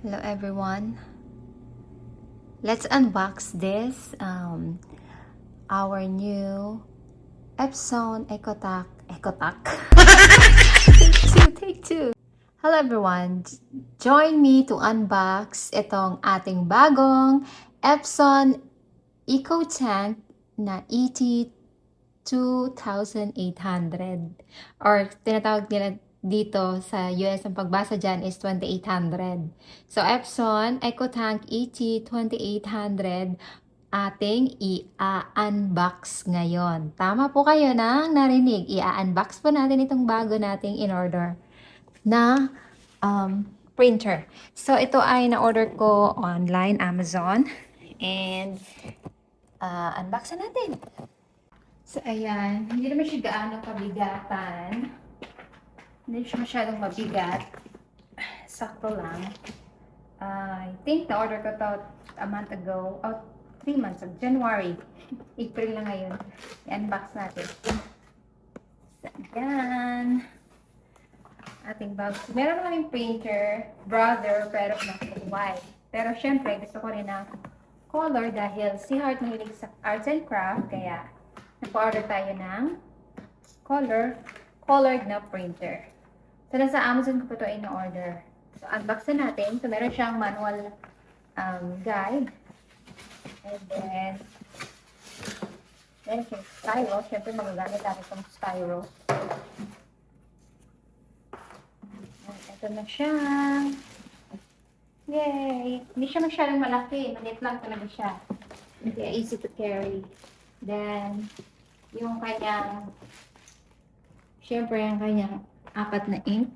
Hello everyone. Let's unbox this our new Epson EcoTac. Take two. Hello everyone. Join me to unbox itong ating bagong Epson EcoTank na ET2800 or tinatawag nila dito sa US ang pagbasa dyan is 2800. So, Epson EcoTank ET2800 ating i-unbox ngayon. Tama po kayo nang narinig. I-unbox po natin itong bago nating in-order na printer. So, ito ay na-order ko online, Amazon. And, unbox na natin. So, ayan. Hindi naman siya gaano kabigatan. Hindi siya masyadong mabigat. Sakto lang. I think na-order ko to a month ago. 3 months. January. April na ngayon. I-unbox natin. So, ayan. Ating bag. Meron lang yung printer, brother, pero white. Pero syempre, gusto ko rin ng color dahil si Heart mahilig sa arts and craft. Kaya, nag-order tayo ng colored na printer. So, nasa Amazon ko po ito in-order. So, unbox na natin. So, meron siyang manual guide. And then, meron siyang styro. Siyempre, magagamit natin itong styro. And ito na siya. Yay! Hindi siya masyadong malaki. Maliit lang talaga siya. Kaya easy to carry. Then, yung kanyang, siyempre, yung kanyang 4 na ink.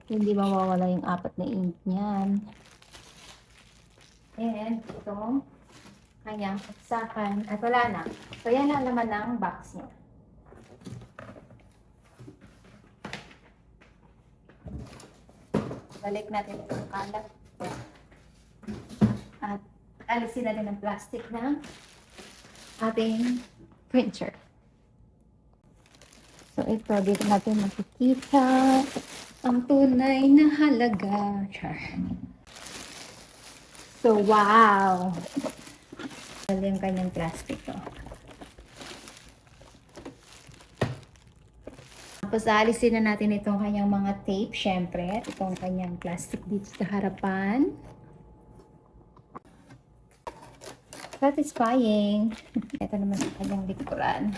Hindi mawawala yung 4 na ink niyan. And itong kanyang saksakan. At wala na. So, yan ang laman ng box niya. Balik natin itong kalat. At alisin natin ang plastic ng ating printer. So, ito, dito natin makikita ang tunay na halaga. Char. So, wow! Ito yung kanyang plastic. Tapos, alisin na natin itong kanyang mga tape, syempre. At itong kanyang plastic dito sa harapan. Satisfying. Ito naman sa kanyang likuran.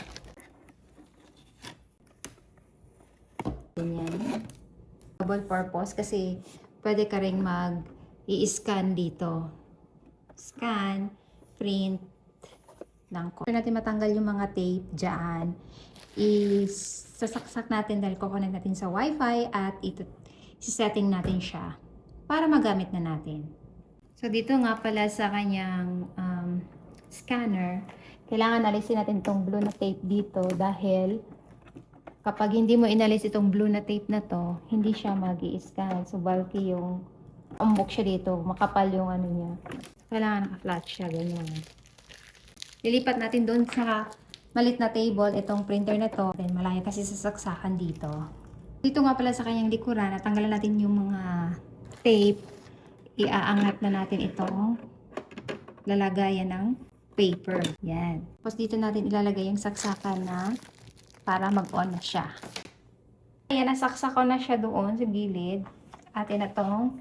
Ganyan. Double purpose kasi pwede ka rin mag-i-scan dito. Scan, print, ng code. Pwede natin matanggal yung mga tape dyan. Sasaksak natin dahil kukunin natin sa wifi at isi-setting natin siya para magamit na natin. So, dito nga pala sa kanyang scanner, kailangan alisin natin itong blue na tape dito dahil kapag hindi mo inalis itong blue na tape na to, hindi siya mag-i-scan. So, bulky yung umbok siya dito. Makapal yung ano niya. Kailangan naka-flat siya. Ganyan. Lilipat natin doon sa malit na table itong printer na to. Then, malaya kasi sa saksakan dito. Dito nga pala sa kanyang likuran, natanggalan natin yung mga tape. Iaangat na natin itong lalagayan ng paper. Yan. Tapos dito natin ilalagay yung saksakan na para mag-on na siya. Ayan, nasaksak ko na siya doon sa gilid. Atin na itong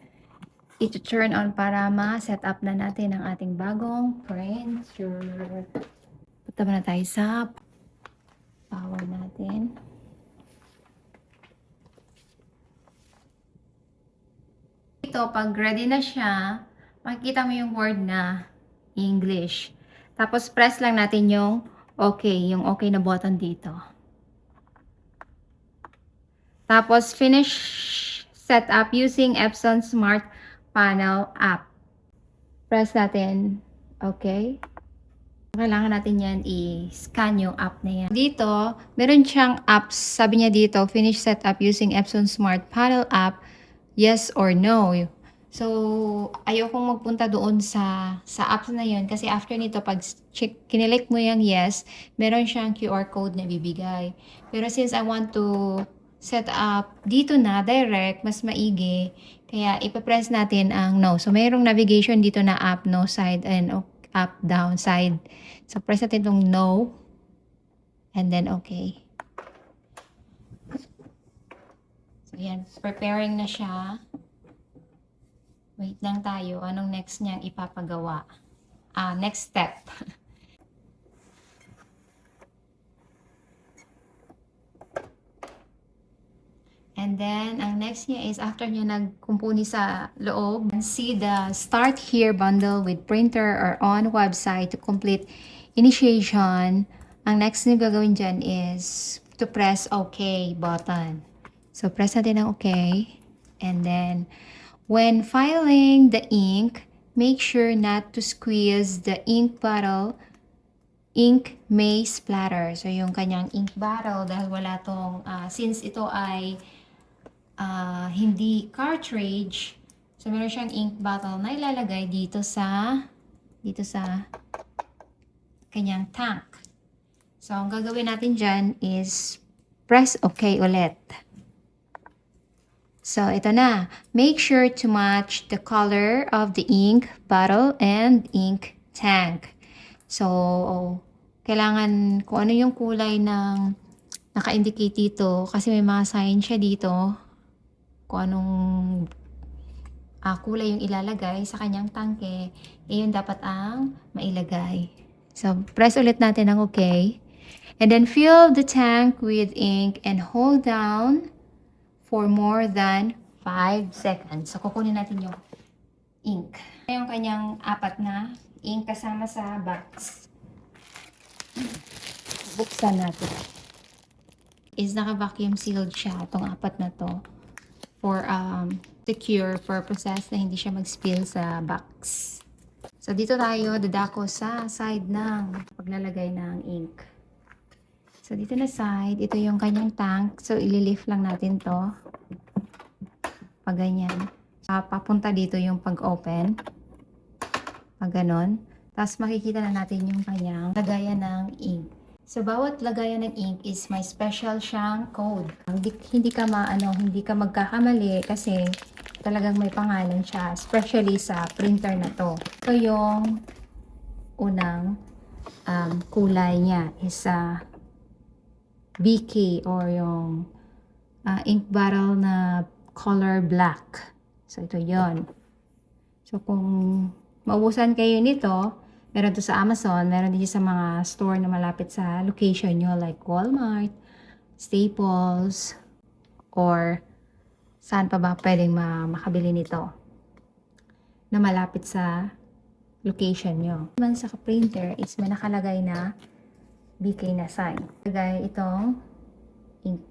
i-turn on para ma-set up na natin ang ating bagong printer. Punta na tayo sa power natin. Ito, pag ready na siya, makikita mo yung word na English. Tapos press lang natin yung yung okay na button dito. Tapos, finish setup using Epson Smart Panel app. Press natin, okay. Kailangan natin yan i-scan yung app na yan. Dito, meron siyang apps. Sabi niya dito, finish setup using Epson Smart Panel app, yes or no. So, ayokong magpunta doon sa apps na yun kasi after nito, pag kinilike mo yung yes, meron siyang QR code na bibigay. Pero since I want to set up dito na, direct, mas maigi. Kaya ipapress natin ang no. So mayroong navigation dito na up, no side, and up, down, side. So press natin itong no. And then okay. So yan, preparing na siya. Wait lang tayo. Anong next niyang ipapagawa? Next step. And then, ang next niya is after niya nagkumpuni sa loob, see the Start Here bundle with printer or on website to complete initiation. Ang next niya gagawin dyan is to press OK button. So, press natin ang OK. And then, when filing the ink, make sure not to squeeze the ink bottle. Ink may splatter. So, yung kanyang ink bottle, dahil wala tong, since ito ay hindi cartridge, so meron siyang ink bottle na ilalagay dito sa kanyang tank. So, ang gagawin natin dyan is press OK ulit. So, ito na. Make sure to match the color of the ink bottle and ink tank. So, kailangan kung ano yung kulay ng naka-indicate dito kasi may mga sign siya dito kung anong kulay yung ilalagay sa kanyang tangke, yun dapat ang mailagay. So, press ulit natin ang OK. And then, fill the tank with ink and hold down for more than 5 seconds. So, kukunin natin yung ink. Yung kanyang 4 na ink kasama sa box. Buksan natin. Is naka-vacuum sealed siya, itong 4 na to. For secure purposes na hindi siya mag-spill sa box. So, dito tayo dadako sa side ng paglalagay ng ink. So, dito na side, ito yung kanyang tank. So, ililift lang natin to. Pag ganyan. Papunta dito yung pag-open. Pag ganon. Tapos, makikita na natin yung kanyang lagayan ng ink. So, bawat lagayan ng ink is may special siyang code. Hindi ka magkakamali kasi talagang may pangalan siya, especially sa printer na to. So, yung unang kulay niya is BK or yung ink bottle na color black. So, ito yon. So, kung maubusan kayo nito, meron to sa Amazon, meron din sa mga store na malapit sa location nyo like Walmart, Staples, or saan pa ba pwedeng makabili nito na malapit sa location nyo. Naman sa printer is may nakalagay na BK na sign. Lagay itong ink.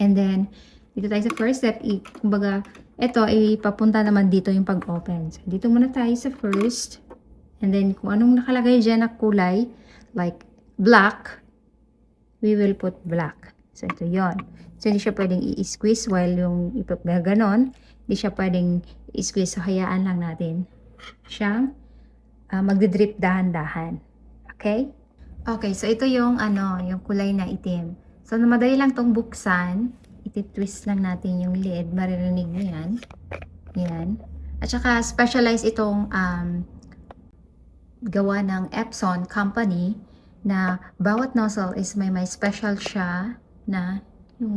And then, dito tayo sa first step, kumbaga, ito, ipapunta naman dito yung pag-open. So, dito muna tayo sa first. And then, kung anong nakalagay dyan na kulay, like black, we will put black. So, ito yon. So, hindi siya pwedeng i-squeeze while yung ganon. Hindi siya pwedeng i-squeeze. So, hayaan lang natin siyang magdidrip dahan-dahan. Okay? Okay, so ito yung yung kulay na itim. So, madali lang tong buksan. Iti-twist lang natin yung lid. Maririnig nyo yan. Yan. At saka, specialized itong gawa ng Epson company na bawat nozzle is may special siya na yung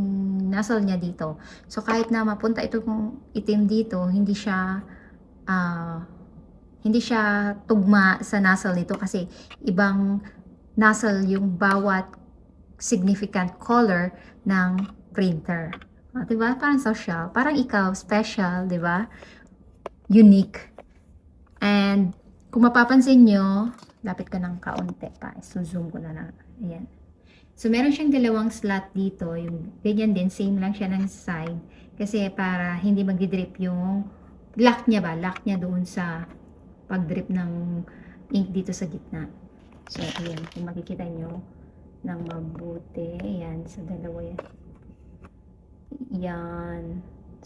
nozzle niya dito. So, kahit na mapunta itong itim dito, hindi siya tugma sa nozzle nito kasi ibang nozzle yung bawat significant color ng printer. Diba? Parang social. Parang ikaw, special, diba? Unique. And kung mapapansin nyo, lapit ka ng kaunti pa. So, zoom ko na lang. Ayan. So, meron siyang dalawang slot dito. Yung ganyan din, same lang siya ng side. Kasi para hindi magdi-drip yung lock niya ba? Lock niya doon sa pag-drip ng ink dito sa gitna. So, ayan. Kung makikita nyo ng mabuti. Ayan. So, dalawa yan. Yan.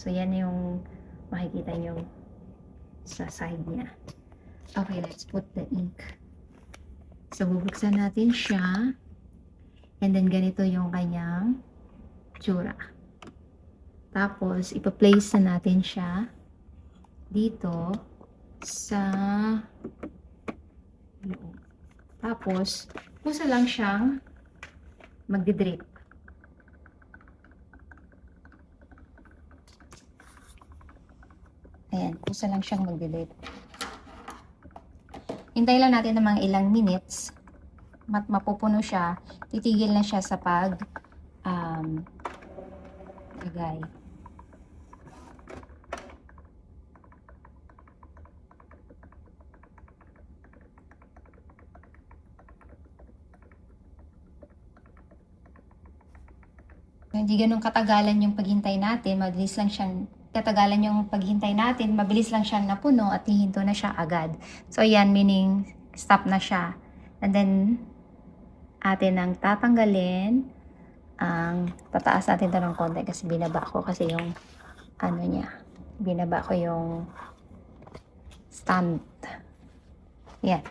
So, yan yung makikita nyo sa side niya. Okay, let's put the ink. So, bubuksan natin siya. And then, ganito yung kanyang tsura. Tapos, ipa-place na natin siya dito sa loob. Tapos, kusa lang siyang magdi-drip. Ayan, kusa lang siyang magdi-drip. Hintay lang natin ng mga ilang minutes. Mapupuno siya. Titigil na siya sa lagay. Hindi ganun katagalan yung paghintay natin, mabilis lang siyang katagalan yung paghintay natin, mabilis lang siyang napuno at hihinto na siya agad. So yan, meaning stop na siya. And then atin ang tatanggalin ang tataas natin ito ng konti kasi binaba ko kasi yung ano niya, binaba ko yung stand. Yan.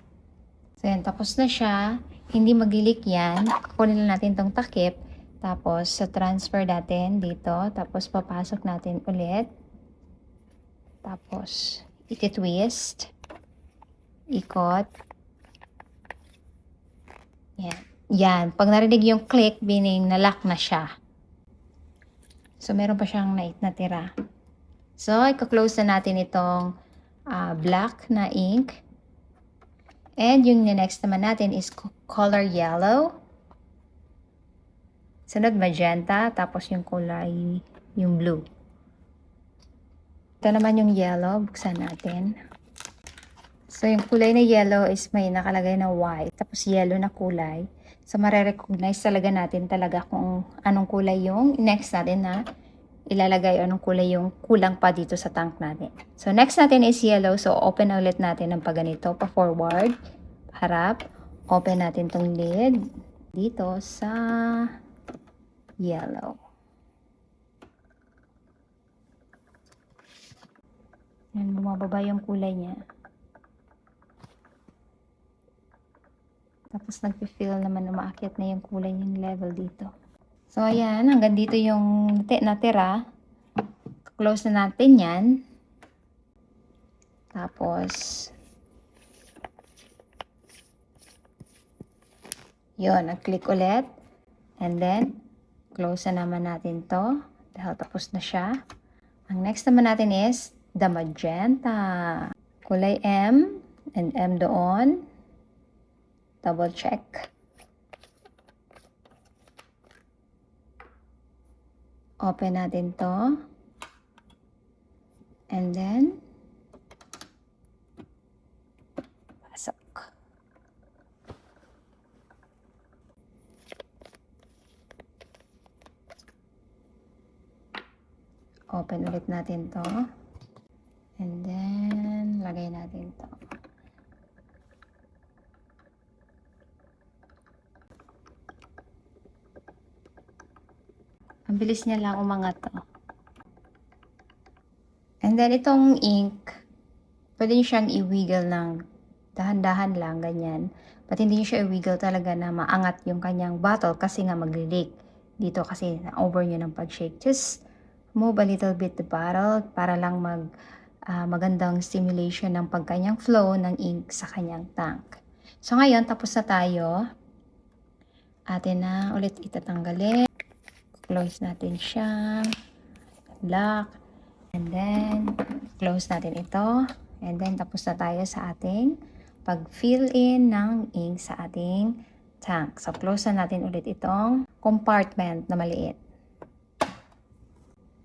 So yan, tapos na siya. Hindi mag-leak yan. Kukunin lang natin tong takip. Tapos, sa transfer natin dito. Tapos, papasok natin ulit. Tapos, iti-twist. Ikot. Yan. Yan. Pag narinig yung click, meaning na-lock na siya. So, meron pa siyang natira. So, i-close na natin itong black na ink. And yung next naman natin is color yellow. Sunod magenta, tapos yung kulay, yung blue. Ito naman yung yellow, buksan natin. So yung kulay na yellow is may nakalagay na white, tapos yellow na kulay. So marerecognize talaga natin talaga kung anong kulay yung next natin na ilalagay, anong kulay yung kulang pa dito sa tank natin. So next natin is yellow, so open na ulit natin ng paganito, pa forward, harap. Open natin tong lid dito sa yellow. Yan, bumababa yung kulay niya. Tapos nag-feel naman na maakyat na yung kulay yung level dito. So ayan, hanggang dito yung natira. Close na natin yan. Tapos yun, nag-click ulit. And then close na naman natin to dahil tapos na siya. Ang next naman natin is the magenta. Kulay M and M doon. Double check. Open natin to. And then pasok. Open ulit natin to. And then, lagay natin to. Ang bilis niya lang umangat to. And then, itong ink, pwede niyo siyang i-wiggle ng dahan-dahan lang, ganyan. But hindi niyo siya i-wiggle talaga na maangat yung kanyang bottle kasi nga mag-leak. Dito kasi na-over niyo ng pag-shake. Just move a little bit the bottle para lang magandang stimulation ng pagkanyang flow ng ink sa kanyang tank. So ngayon, tapos na tayo. Atin na ulit itatanggalin. Close natin siya. Lock. And then, close natin ito. And then, tapos na tayo sa ating pag-fill in ng ink sa ating tank. So, close na natin ulit itong compartment na maliit.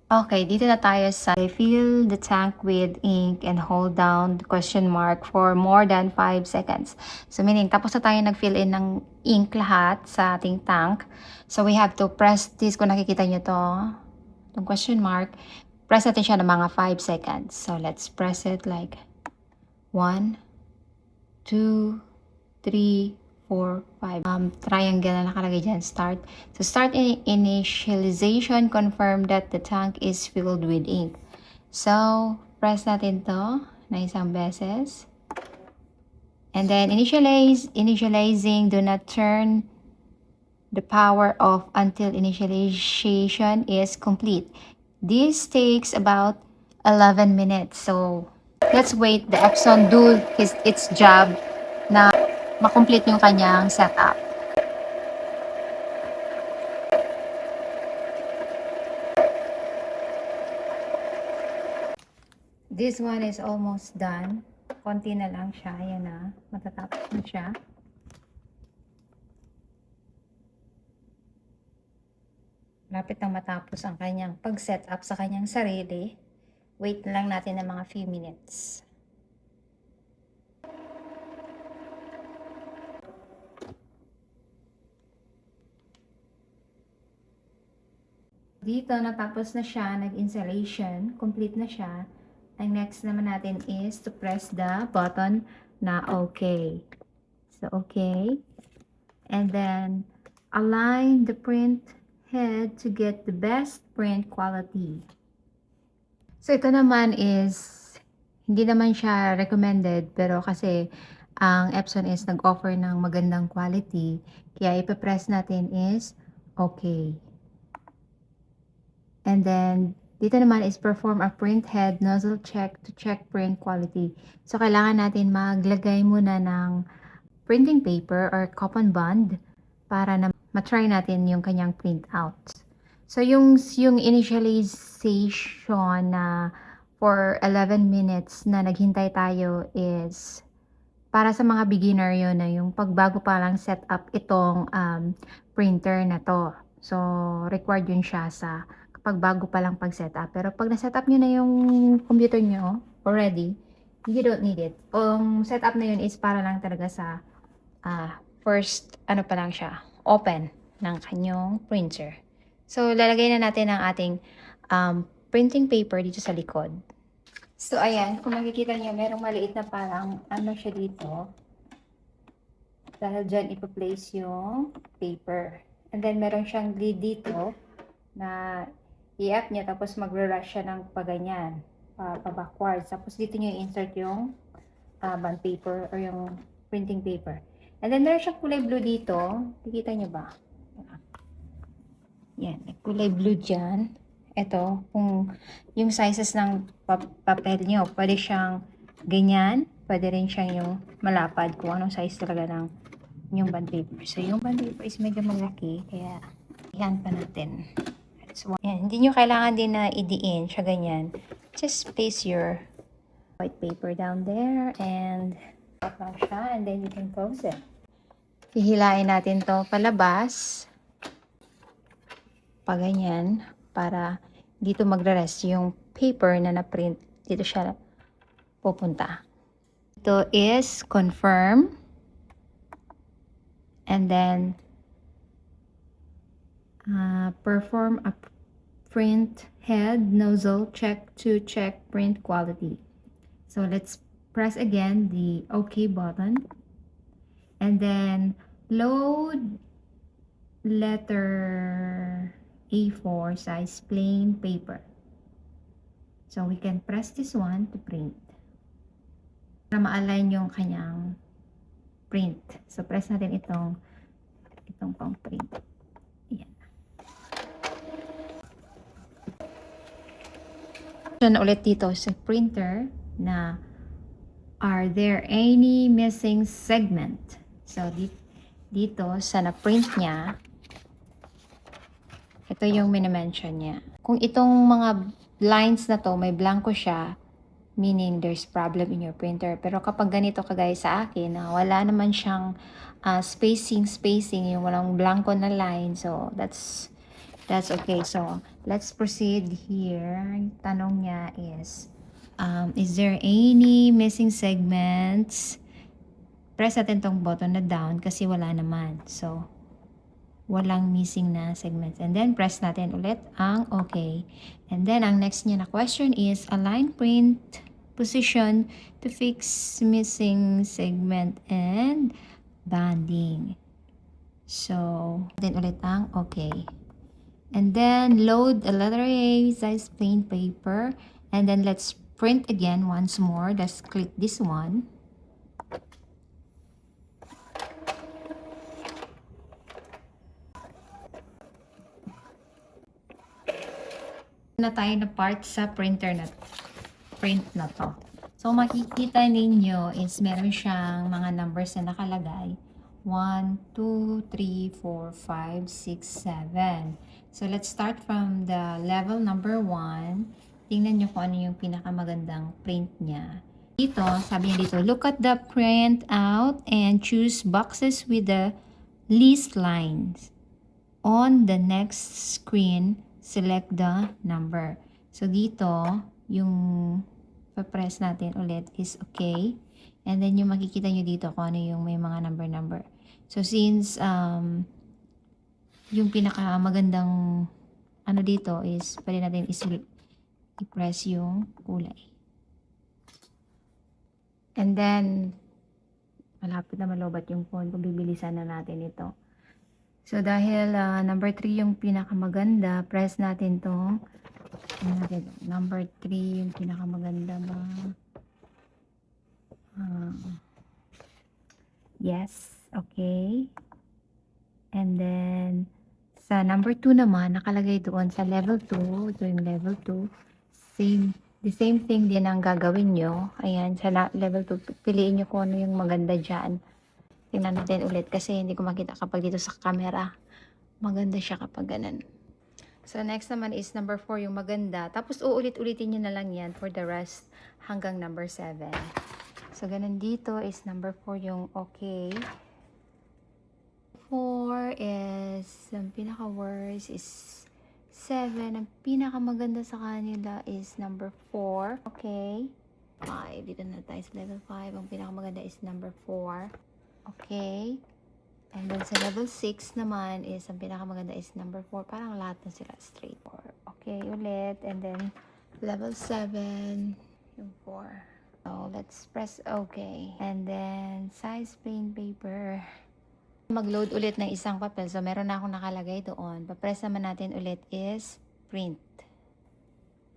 Okay, dito na tayo sa fill the tank with ink and hold down the question mark for more than 5 seconds. So meaning, tapos na tayo nag-fill in ng ink lahat sa ating tank. So we have to press this, kung nakikita nyo to, itong question mark, press natin siya ng mga 5 seconds. So let's press it like 1, 2, 3, 4, 5. Triangle na nakalagay dyan, start. So, start initialization, confirm that the tank is filled with ink. So, press natin to na isang beses. And then, initializing, do not turn the power off until initialization is complete. This takes about 11 minutes. So, let's wait the Epson do its job na makomplete yung kanyang setup. This one is almost done. Konti na lang siya. Ayan na. Matatapos na siya. Lapit na matapos ang kanyang pag-set up sa kanyang sarili. Wait lang natin ng mga few minutes. Dito, natapos na siya, nag-installation, complete na siya. Ang next naman natin is to press the button na OK. So, OK. And then, align the print head to get the best print quality. So, ito naman is, hindi naman siya recommended, pero kasi, ang Epson is nag-offer ng magandang quality, kaya ipapress natin is OK. And then, dito naman is perform a print head nozzle check to check print quality. So, kailangan natin maglagay muna ng printing paper or coupon bond para na matry natin yung kanyang printout. So, yung initialization na for 11 minutes na naghintay tayo is para sa mga beginner yun na yung pagbago pa lang set up itong printer na to. So, required yun siya sa kapag bago pa lang pag-setup. Pero pag na-setup nyo na yung computer nyo already, you don't need it. Setup na yun is para lang talaga sa first, ano pa lang siya, open ng kanyang printer. So, lalagay na natin ang ating printing paper dito sa likod. So, ayan, kung makikita nyo, merong maliit na parang ano siya dito. Dahil dyan ipa-place yung paper. And then, meron siyang lid dito na i-up niya, tapos magre-rush siya ng paganyan, pa-backwards. Tapos dito nyo i-insert yung bond paper or yung printing paper. And then meron siyang kulay blue dito. Nakikita nyo ba? Yan, kulay blue dyan. Ito, kung yung sizes ng papel nyo, pwede siyang ganyan, pwede rin siyang yung malapad kung anong size talaga ng yung bond paper. So, yung bond paper is medyo malaki, kaya yan pa natin. Yan, hindi nyo kailangan din na idiin siya ganyan. Just place your white paper down there and up lang siya, and then you can close it. Hihilain natin to palabas. Pa ganyan, para dito magre-rest yung paper na na-print. Dito siya pupunta. Ito is confirm. And then perform a print head nozzle check to check print quality. So let's press again the OK button. And then load letter A4 size plain paper. So we can press this one to print. Para ma-align yung kanyang print. So press natin itong pang print. Ayan. So na ulit dito sa printer na are there any missing segment? So dito sa na-print niya, ito yung minimension niya. Kung itong mga lines na to, may blanco siya, meaning there's problem in your printer. Pero kapag ganito kagaya sa akin, wala naman siyang spacing, yung walang blanco na line. So, that's okay. So, let's proceed here. Ang tanong niya is there any missing segments? Press natin tong button na down kasi wala naman. So, walang missing na segments. And then, press natin ulit ang OK. And then, ang next niya na question is, align print position to fix missing segment and banding. So, then ulit ang OK. And then, load a letter A size plain paper. And then, let's print again once more. Let's click this one. Na tayo na part sa print na to. So, makikita ninyo is meron siyang mga numbers na nakalagay. 1, 2, 3, 4, 5, 6, 7. So, let's start from the level number 1. Tingnan nyo kung ano yung pinakamagandang print niya. Dito, sabi niya dito, look at the print out and choose boxes with the least lines. On the next screen, select the number. So, dito, yung pa-press natin ulit is okay. And then, yung makikita nyo dito kung ano yung may mga number. So, since yung pinakamagandang ano dito is, pwede natin i-press yung kulay. And then, malapit na malobat yung phone ko, bibilisan na natin ito. So, dahil number 3 yung pinakamaganda, press natin to. Number 3 yung pinakamaganda ba? Yes, okay. And then, sa number 2 naman, nakalagay doon sa level 2. Ito yung level 2. The same thing din ang gagawin nyo. Ayan, sa level 2, piliin nyo kung ano yung maganda dyan. Tingnan natin ulit kasi hindi ko makita kapag dito sa camera. Maganda siya kapag ganun. So, next naman is number 4 yung maganda. Tapos, uulit-ulitin nyo na lang yan for the rest hanggang number 7. So, ganun dito is number 4 yung okay. 4 is, ang pinaka-worst is 7. Ang pinakamaganda sa kanila is number 4. Okay. 5. Dito na tayo sa level 5. Ang pinakamaganda is number 4. Okay. And then sa level 6 naman is, ang pinakamaganda is number 4. Parang lahat na sila straight 4. Okay, ulit. And then, level 7, yung 4. So, let's press okay. And then, size plain paper. Mag-load ulit ng isang papel. So, meron na akong nakalagay doon. Pa-press naman natin ulit is print.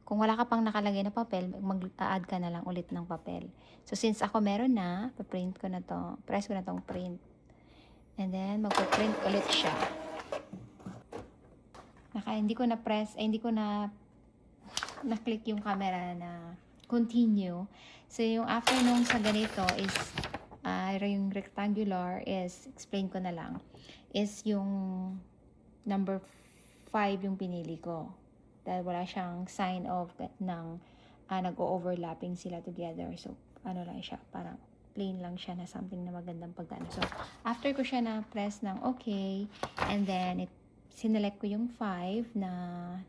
Kung wala ka pang nakalagay na papel, mag-add ka na lang ulit ng papel. So, since ako meron na, pa-print ko na to. Press ko na tong print. And then, magpa-print ulit siya. Hindi ko na-press, hindi ko na-click yung camera na continue. So, yung after nung sa ganito is, yung rectangular is, explain ko na lang, is yung number 5 yung pinili ko. Dahil wala siyang sign of ng nag-o-overlapping sila together. So, ano lang siya, parang plain lang siya na something na magandang pagkano. So, after ko siya na-press ng okay, and then, sinelect ko yung 5 na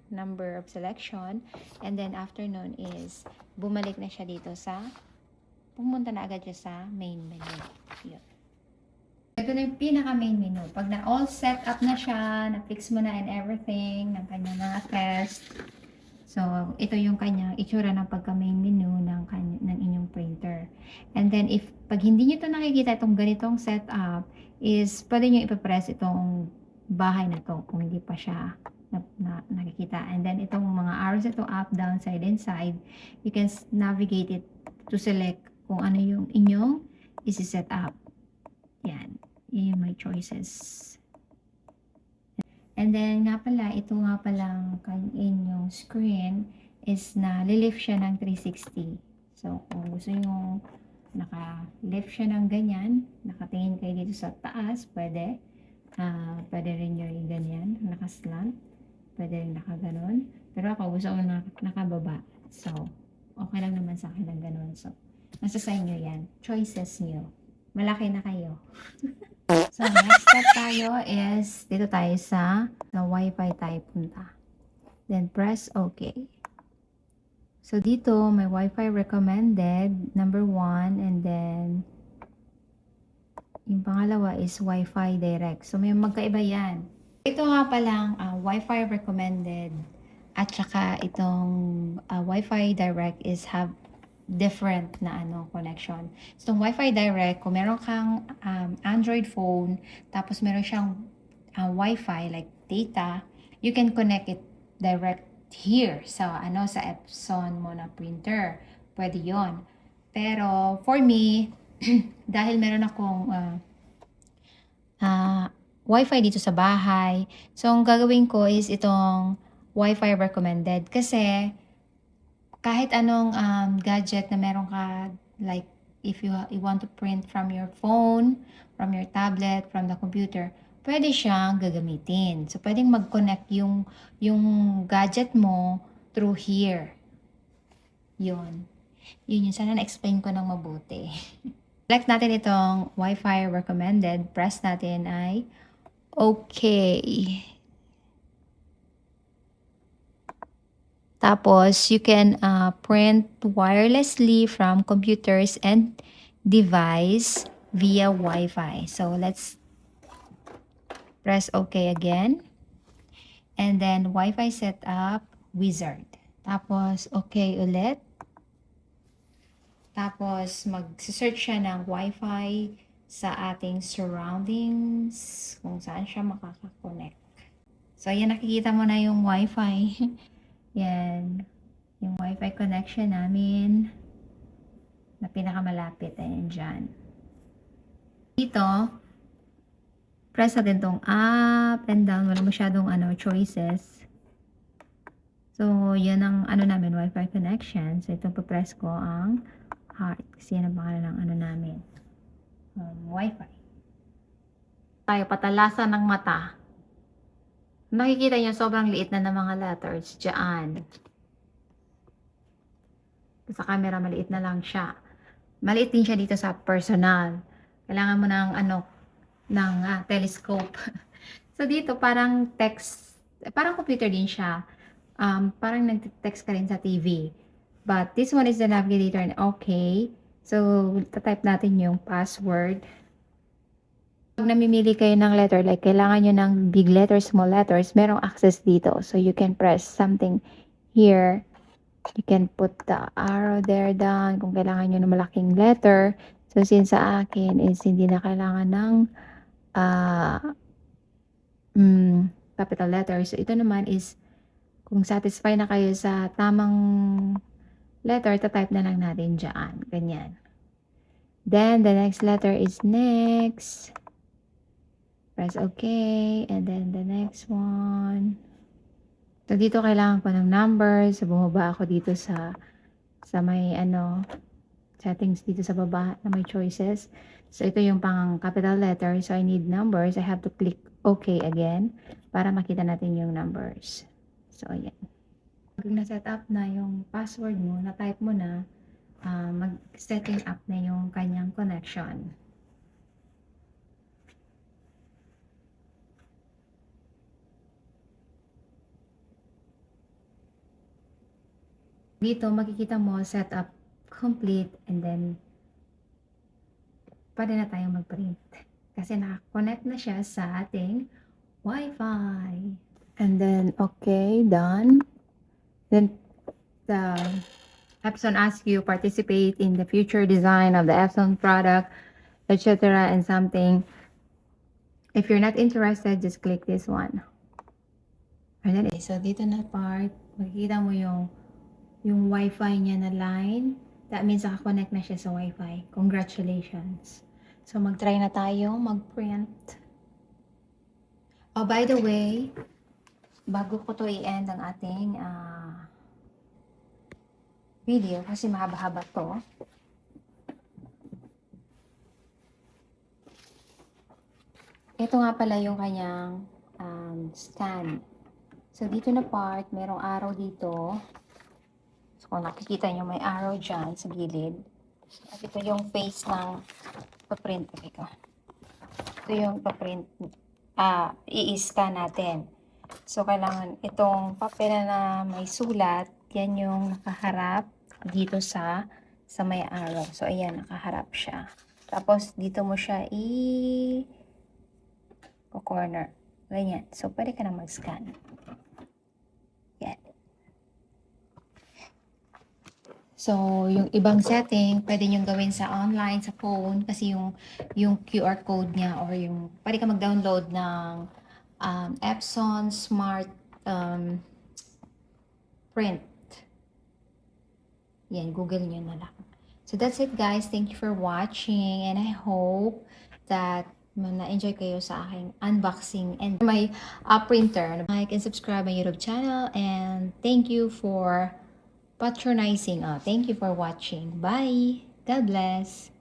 number of selection, and then, after nun is, bumalik na siya dito pumunta na agad siya sa main menu. Yun. Ito na yung pinaka-main menu. Pag na-all set up na siya, na-fix mo na and everything, ng kanyang mga test. So, ito yung kanyang itsura ng pagka-main menu ng inyong printer. And then, pag hindi nyo ito nakikita, itong ganitong setup, is pwede nyo ipapress itong bahay na to kung hindi pa siya nakikita. And then, itong mga arrows ito, up, down, side, and side, you can navigate it to select kung ano yung inyong isi-set up. Yan. Yan yung my choices. And then, ito nga palang inyong screen is na lilift siya ng 360. So, kung gusto nyo naka-lift siya ng ganyan, nakatingin kayo dito sa taas, pwede. Pwede rin nyo yung ganyan, nakaslant. Pwede rin nakaganon. Pero ako, gusto ko nakababa. So, okay lang naman sa akin ng ganon. So, nasa sa inyo yan. Choices nyo. Malaki na kayo. So, next step tayo is, dito tayo sa Wi-Fi tayo punta. Then, press OK. So, dito, may Wi-Fi recommended, number 1, and then, yung pangalawa is Wi-Fi direct. So, may magkaiba yan. Ito nga palang Wi-Fi recommended, at saka itong Wi-Fi direct is have different na connection. So, itong Wi-Fi direct, kung meron kang Android phone, tapos meron siyang Wi-Fi like data, you can connect it direct here sa Epson mo na printer. Pwede yon. Pero for me, dahil meron akong Wi-Fi dito sa bahay, so ang gagawin ko is itong Wi-Fi recommended. Kasi, kahit anong gadget na meron ka, like, if you want to print from your phone, from your tablet, from the computer, pwede siyang gagamitin. So, pwedeng mag-connect yung gadget mo through here. Yun. Yun yung sana na-explain ko ng mabuti. Select natin itong Wi-Fi recommended. Press natin ay okay. Tapos, you can print wirelessly from computers and device via Wi-Fi. So, let's press OK again. And then, Wi-Fi setup wizard. Tapos, OK ulit. Tapos, mag-search siya ng Wi-Fi sa ating surroundings, kung saan siya makaka-connect. So, ayan, nakikita mo na yung Wi-Fi. Yan. Yung Wi-Fi connection namin na pinakamalapit. Ayan dyan. Dito, press natin tong up and down. Wala masyadong choices. So, yan ang namin, Wi-Fi connection. So, ito pa-press ko ang heart. Kasi yan ang pangalan ng namin. Wi-Fi. Tayo, patalasan ng mata. Nakikita niyo sobrang liit na ng mga letters dyan. Sa camera, maliit na lang siya. Maliit din siya dito sa personal. Kailangan mo ng telescope. So, dito parang text, parang computer din siya. Parang nag-text ka rin sa TV. But this one is the navigator and okay. So, type natin yung password. Pag namimili kayo ng letter, like kailangan nyo ng big letters, small letters, merong access dito. So, you can press something here. You can put the arrow there down kung kailangan nyo ng malaking letter. So, since sa akin is hindi na kailangan ng capital letters. So, ito naman is kung satisfied na kayo sa tamang letter, type na lang natin dyan. Ganyan. Then, the next letter is next. Press OK. And then, the next one. So, dito kailangan ko ng numbers. So, bumaba ako dito sa may settings dito sa baba na may choices. So, ito yung pang capital letter. So, I need numbers. I have to click OK again para makita natin yung numbers. So, ayan. Pag na-set up na yung password mo, na-type mo na, mag-setting up na yung kanyang connection. Dito, makikita mo, setup complete, and then, pwede na tayong mag-print. Kasi nakakonect na siya sa ating Wi-Fi. And then, okay, done. Then, the Epson asks you participate in the future design of the Epson product, etc. and something. If you're not interested, just click this one. And then, so dito na part, makikita mo yung Wi-Fi niya na line. That means nakakonect na siya sa Wi-Fi. Congratulations. So, mag-try na tayo mag-print. Oh, by the way, bago ko to i-end ang ating video, kasi mahaba-haba to. Ito nga pala yung kanyang stand. So, dito na part, merong arrow dito. So, kung nakikita nyo, may arrow dyan sa gilid. At ito yung face ng paprint. Ito yung paprint. I-scan natin. So, kailangan itong papel na may sulat, yan yung nakaharap dito sa may arrow. So, ayan, nakaharap siya. Tapos, dito mo siya corner. Ganyan. So, pwede ka na mag-scan. Yan. So, yung ibang setting, pwede nyo gawin sa online, sa phone, kasi yung QR code niya or yung, pwede ka mag-download ng Epson Smart Print. Yan, Google nyo na lang. So, that's it guys. Thank you for watching and I hope that na-enjoy kayo sa aking unboxing and my printer. Like and subscribe my YouTube channel, and thank you for patronizing. Thank you for watching. Bye! God bless!